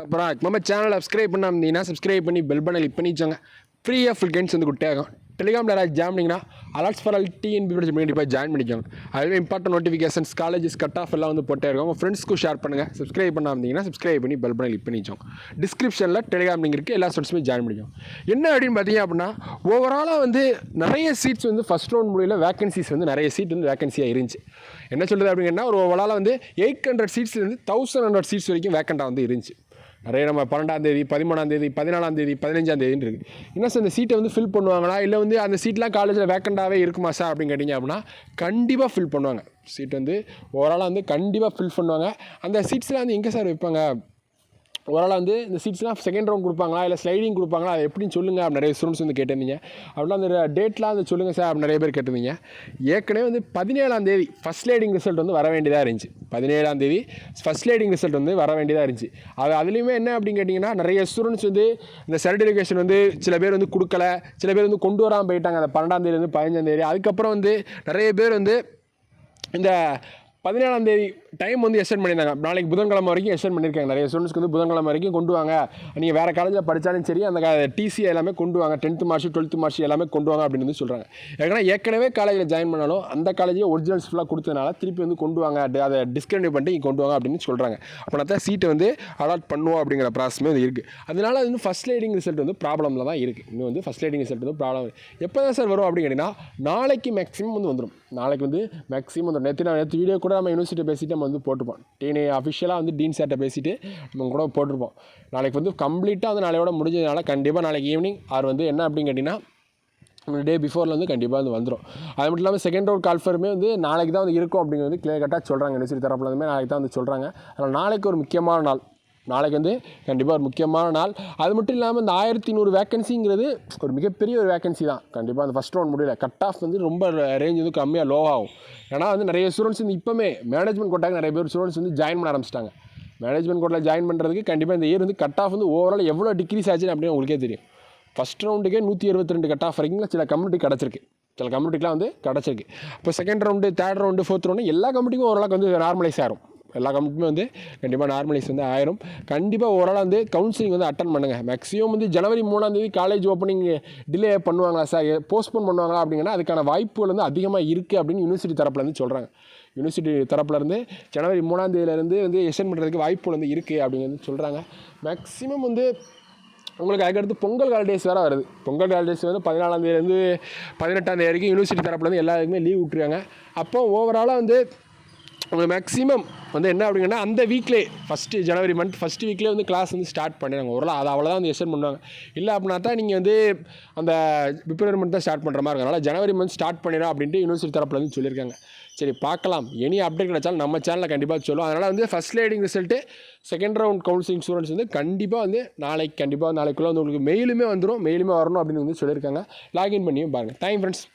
அப்புறம் நம்ம சேனலை சப்ஸ்கிரைப் பண்ணாமல் சப்ஸ்கிரைப் பண்ணி பெல் பட்டனை கிளிக் பண்ணி வச்சாங்க. ஃப்ரீயாக ஃபுல் கைன்ஸ் வந்து கொடுத்தாங்க. டெலிகிராமில் யாராவது ஜாயின் பண்ணிங்கன்னா அலர்ட்ஸ் ஃபார் ஆல் டிஎன்பி படிச்சு கண்டிப்பாக ஜாயின் பண்ணிக்கோங்க. அதுவே important notifications colleges cut off எல்லாம் வந்து போட்டே இருக்கும். உங்கள் ஃப்ரெண்ட்ஸ்க்கும் ஷேர் பண்ணுங்கள். சப்ஸ்கிரைப் பண்ணாமல் சப்ஸ்கிரைப் பண்ணி பெல் பட்டனை கிளிக் பண்ணி வச்சோங்க. டிஸ்கிரிப்ஷனில் டெலிகிராம் லிங்க் இருக்குது. எல்லா ஸ்டூடெண்ட்ஸுமே ஜாயின் பண்ணிக்கோங்க. என்ன அப்படின்னு பார்த்தீங்க அப்படின்னா ஓவராலாக வந்து நிறைய சீட்ஸ் வந்து ஃபஸ்ட் ரவுண்ட் முடியல வேகன்சிஸ் வந்து நிறைய சீட் வந்து வேகன்சியாக இருந்துச்சு. என்ன சொல்கிறது அப்படின்னா ஒரு ஓவராலாக வந்து 800 சீட்ஸ்லேருந்து 1100 சீட்ஸ் வரைக்கும் வேக்கண்டாக வந்து இருந்துச்சு. நிறைய நம்ம 12ஆம் தேதி 13ஆம் தேதி 14ஆம் தேதி 15ஆம் தேதின்னு இருக்குது. என்ன சார் இந்த சீட்டை வந்து ஃபில் பண்ணுவாங்களா இல்லை வந்து அந்த சீட்லாம் காலேஜில் வேக்கண்டாகவே இருக்குமா சார் அப்படின்னு கேட்டிங்க அப்படின்னா கண்டிப்பாக ஃபில் பண்ணுவாங்க. சீட் வந்து ஓவராலாக வந்து கண்டிப்பாக ஃபில் பண்ணுவாங்க. அந்த சீட்ஸ்லாம் வந்து எங்கே சார் வைப்பாங்க? ஓவராலாக வந்து இந்த சீட்ஸ்லாம் செகண்ட் ரவுண்ட் கொடுப்பாங்களா இல்லை ஸ்லைடிங் கொடுப்பாங்களா அது எப்படின்னு சொல்லுங்கள் அப்படி நிறைய ஸ்டூடெண்ட்ஸ் வந்து கேட்டிருந்தீங்க. அப்படிலாம் அந்த டேட்லாம் வந்து சொல்லுங்கள் சார் அப்படி நிறைய பேர் கேட்டிருந்தீங்க. ஏற்கனவே வந்து 17ஆம் தேதி ஃபஸ்ட் ஸ்லைடிங் ரிசல்ட் வந்து வர வேண்டியதாக இருந்துச்சு. 17ஆம் தேதி ஃபஸ்ட் ஸ்லைடிங் ரிசல்ட் வந்து வர வேண்டியதாக இருந்துச்சு. அதுலேயுமே என்ன அப்படின்னு கேட்டிங்கன்னா நிறைய ஸ்டூடெண்ட்ஸ் வந்து இந்த சர்டிஃபிகேஷன் வந்து சில பேர் வந்து கொடுக்கல, சில பேர் வந்து கொண்டு வராமல் போயிட்டாங்க. அந்த 12ஆம் தேதியிலேருந்து 15ஆம் தேதி. அதுக்கப்புறம் வந்து நிறைய பேர் வந்து இந்த 17ஆம் தேதி டைம் வந்து எக்ஸ்டெண்ட் பண்ணியிருந்தாங்க. நாளைக்கு புதன்கிழமை வரைக்கும் எக்ஸ்டெண்ட் பண்ணியிருக்காங்க. நிறைய ஸ்டூடெண்ட்ஸ்க்கு வந்து புதன்கிழமை வரைக்கும் கொண்டு வாங்க, நீங்கள் வேறு காலேஜில் படித்தாலும் சரி அந்த டிசி எல்லாமே கொண்டு வாங்க, 10th மார்க் 12th மார்க் எல்லாமே கொண்டு வாங்க அப்படின்னு வந்து சொல்கிறாங்க. ஏற்கனவே காலேஜில் ஜாயின் பண்ணாலும் அந்த காலேஜே ஒரிஜினல்ஸ் ஃபுல்லாக கொடுத்ததுனால திருப்பி வந்து கொண்டு வாங்க, அதை டிஸ்கண்டினியூ பண்ணிட்டு இங்கே கொண்டு வாங்க அப்படின்னு சொல்கிறாங்க. அப்படின்னா தான் சீட்டை வந்து அலாட் பண்ணுவோம் அப்படிங்கிற ப்ராசஸுமே வந்து இருக்குது. அதனால அது வந்து ஃபஸ்ட் லைடிங் ரிசல்ட் வந்து ப்ராப்ளமில் தான் இருக்குது. இன்னும் வந்து ஃபஸ்ட் லைடிங் ரிசல்ட் வந்து ப்ராப்ளம். எப்போ தான் சார் வரும் அப்படின்னு கேட்டிங்கன்னா நாளைக்கு மேக்ஸிமம் வந்து வந்துடும். நாளைக்கு வந்து மேக்ஸிமம் வந்துடும். நேற்று வீடியோ கூட நம்ம யூனிவர்சிட்டி பேசிட்டு நம்ம வந்து போட்டுப்போம். அஃபிஷியலாக வந்து டீன் சார்ட்டை பேசிட்டு நம்ம கூட போட்டிருப்போம். நாளைக்கு வந்து கம்ப்ளீட்டாக வந்து நாளையோட முடிஞ்சதுனால கண்டிப்பாக நாளைக்கு ஈவினிங் ஆர் வந்து என்ன அப்படின்னு கேட்டிங்கன்னா டே பிஃபோரில் வந்து கண்டிப்பாக வந்து வந்துடும். அது மட்டும் இல்லாமல் செகண்ட் ரவுண்ட் கால்ஃபருமே வந்து நாளைக்கு தான் வந்து இருக்கும் அப்படிங்கிறது வந்து கிளியர் கட்டாக சொல்கிறாங்க. யூனிவர்சிட்டி தரப்புல இருந்துமே நாளைக்கு தான் வந்து சொல்கிறாங்க. அதனால் நாளைக்கு ஒரு முக்கியமான நாள். நாளைக்கு வந்து கண்டிப்பாக ஒரு முக்கியமான நாள். அது மட்டும் இல்லாமல் இந்த 1100 வேக்கன்சிங்கிறது ஒரு மிகப்பெரிய ஒரு வேக்கன்சி தான். கண்டிப்பாக அந்த ஃபஸ்ட் ரவுண்ட் முடியல கட் ஆஃப் வந்து ரொம்ப ரேஞ்ச் வந்து கம்மியாக லோவாகும். ஏன்னா வந்து நிறைய ஸ்டூடெண்ட்ஸ் வந்து இப்போமே மேனேஜ்மெண்ட் கோட்டாக்கு நிறைய பேர் ஸ்டூடெண்ட்ஸ் வந்து ஜாயின் பண்ண ஆரம்பிச்சிட்டாங்க. மேனேஜ்மெண்ட் கோட்டில் ஜாயின் பண்ணுறதுக்கு கண்டிப்பாக இந்த இயர் வந்து கட் ஆஃப் வந்து ஓவரால் எவ்வளோ டிக்ரீஸ் ஆச்சுன்னு அப்படின்னு உங்களுக்கே தெரியும். ஃபஸ்ட் ரவுண்டுக்கே 122 கட் ஆஃப் வரைக்கும் சில கம்யூனிட்டி கிடச்சிருக்கு. சில கம்யூனிட்டிக்கெலாம் வந்து கிடச்சிருக்கு. இப்போ second round, third round, fourth round எல்லா கம்யூனிட்டிக்கும் ஓரளவுக்கு வந்து நார்மலைஸ் ஆகும். எல்லா கம்யூனிட்டியுமே வந்து கண்டிப்பாக நார்மலைஸ் வந்து ஆயிரும். கண்டிப்பாக ஓவராலாக வந்து கவுன்சிலிங் வந்து அட்டன் பண்ணுங்கள். மேக்ஸிமம் வந்து ஜனவரி 3ஆம் தேதி காலேஜ் ஓப்பனிங் டிலே பண்ணுவாங்களா சார், போஸ்ட்போன் பண்ணுவாங்களா அப்படிங்கன்னா அதுக்கான வாய்ப்புகள் வந்து அதிகமாக இருக்குது அப்படின்னு யூனிவர்சிட்டி தரப்புலேருந்து சொல்கிறாங்க. யூனிவர்சிட்டி தரப்புலேருந்து ஜனவரி 3ஆம் தேதியிலேருந்து வந்து எக்ஸ்டெண்ட் பண்ணுறதுக்கு வாய்ப்புகள் வந்து இருக்குது அப்படிங்கிறது சொல்கிறாங்க. மேக்ஸிமம் வந்து உங்களுக்கு அதுக்கடுத்து பொங்கல் ஹாலிடேஸ் வேறு வருது. பொங்கல் ஹாலிடேஸ் வந்து 14ஆம் தேதியிலேருந்து 18ஆம் தேதி வரைக்கும் யூனிவர்சிட்டி தரப்புலேருந்து எல்லாருக்குமே லீவ் விட்டுருக்காங்க. அப்போ ஓவராலாக வந்து உங்களுக்கு மேக்ஸிமம் வந்து என்ன அப்படிங்கன்னா அந்த வீக்லேயே ஃபஸ்ட்டு ஜனவரி மந்த் ஃபஸ்ட்டு வீக்லேயே வந்து கிளாஸ் வந்து ஸ்டார்ட் பண்ணிடுறாங்க. ஓரளவு அது அவ்வளோதான் வந்து எக்ஸ்டெண்ட் பண்ணுவாங்க. இல்லை அப்படின்னா தான் நீங்கள் வந்து அந்த பிப்ரவரி மந்த் தான் ஸ்டார்ட் பண்ணுற மாதிரி இருக்கும். அதனால் ஜனவரி மந்த் ஸ்டார்ட் பண்ணிடும் அப்படின்ட்டு யூனிவர்சிட்டி தரப்பில் வந்து சொல்லியிருக்காங்க. சரி பார்க்கலாம், எனி அப்டேட் கிடைச்சாலும் நம்ம சேனலில் கண்டிப்பாக சொல்லுவோம். அதனால் வந்து ஃபஸ்ட் லைடிங் result second round counselling students வந்து கண்டிப்பாக வந்து நாளைக்குள்ளே வந்து உங்களுக்கு மெயிலுமே வந்துடும். மெயிலுமே வரணும் அப்படின்னு வந்து சொல்லியிருக்காங்க. லாகின் பண்ணியும் பாருங்கள். Thank you friends.